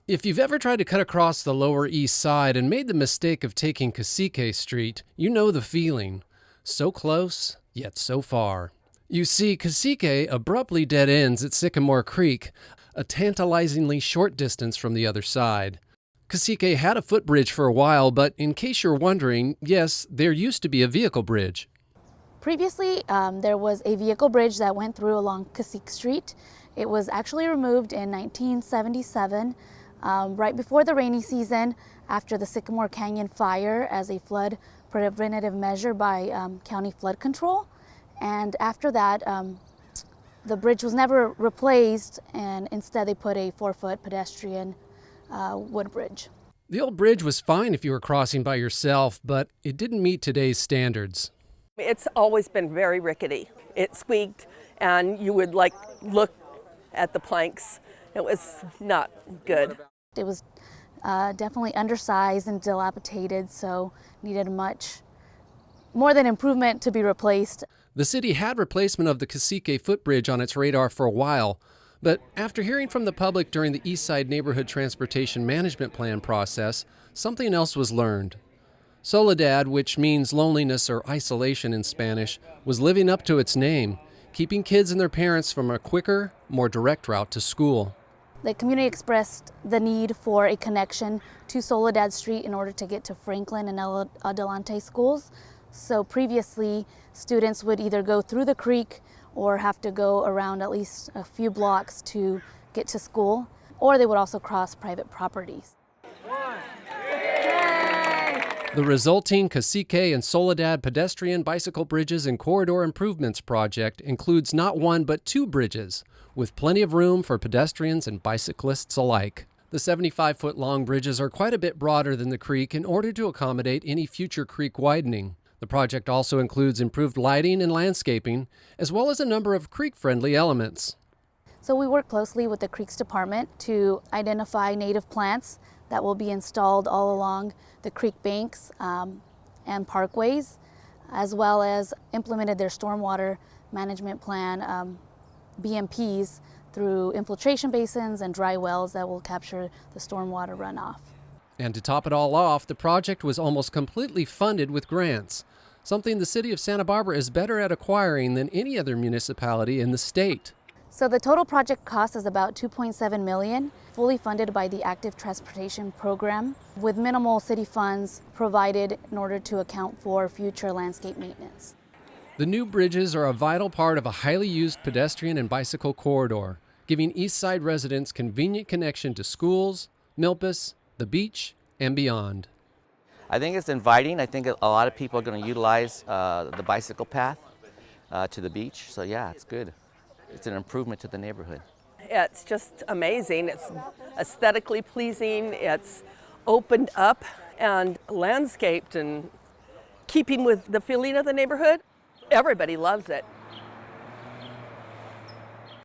If you've ever tried to cut across the Lower East Side and made the mistake of taking Cacique Street, you know the feeling. So close, yet so far. You see, Cacique abruptly dead ends at Sycamore Creek, a tantalizingly short distance from the other side. Cacique had a footbridge for a while, but in case you're wondering, yes, there used to be a vehicle bridge. Previously, there was a vehicle bridge that went through along Cacique Street. It was actually removed in 1977, right before the rainy season, after the Sycamore Canyon fire, as a flood preventative measure by county flood control. And after that, the bridge was never replaced, and instead they put a 4-foot pedestrian wood bridge. The old bridge was fine if you were crossing by yourself, but it didn't meet today's standards. It's always been very rickety. It squeaked, and you would look at the planks. It was not good. It was definitely undersized and dilapidated, so needed much more than improvement to be replaced. The city had replacement of the Cacique footbridge on its radar for a while, but after hearing from the public during the East Side Neighborhood Transportation Management Plan process, something else was learned. Soledad, which means loneliness or isolation in Spanish, was living up to its name, keeping kids and their parents from a quicker, more direct route to school. The community expressed the need for a connection to Soledad Street in order to get to Franklin and El Adelante schools. So previously, students would either go through the creek or have to go around at least a few blocks to get to school, or they would also cross private properties. The resulting Cacique and Soledad pedestrian, bicycle bridges and corridor improvements project includes not one but 2 bridges, with plenty of room for pedestrians and bicyclists alike. The 75-foot-long bridges are quite a bit broader than the creek in order to accommodate any future creek widening. The project also includes improved lighting and landscaping, as well as a number of creek-friendly elements. So we work closely with the Creeks Department to identify native plants that will be installed all along the creek banks and parkways, as well as implemented their stormwater management plan, BMPs, through infiltration basins and dry wells that will capture the stormwater runoff. And to top it all off, the project was almost completely funded with grants, something the city of Santa Barbara is better at acquiring than any other municipality in the state. So the total project cost is about $2.7 million, fully funded by the Active Transportation Program, with minimal city funds provided in order to account for future landscape maintenance. The new bridges are a vital part of a highly used pedestrian and bicycle corridor, giving East Side residents convenient connection to schools, Milpas, the beach, and beyond. I think it's inviting. I think a lot of people are going to utilize the bicycle path to the beach. So yeah, it's good. It's an improvement to the neighborhood. It's just amazing. It's aesthetically pleasing. It's opened up and landscaped and keeping with the feeling of the neighborhood. Everybody loves it.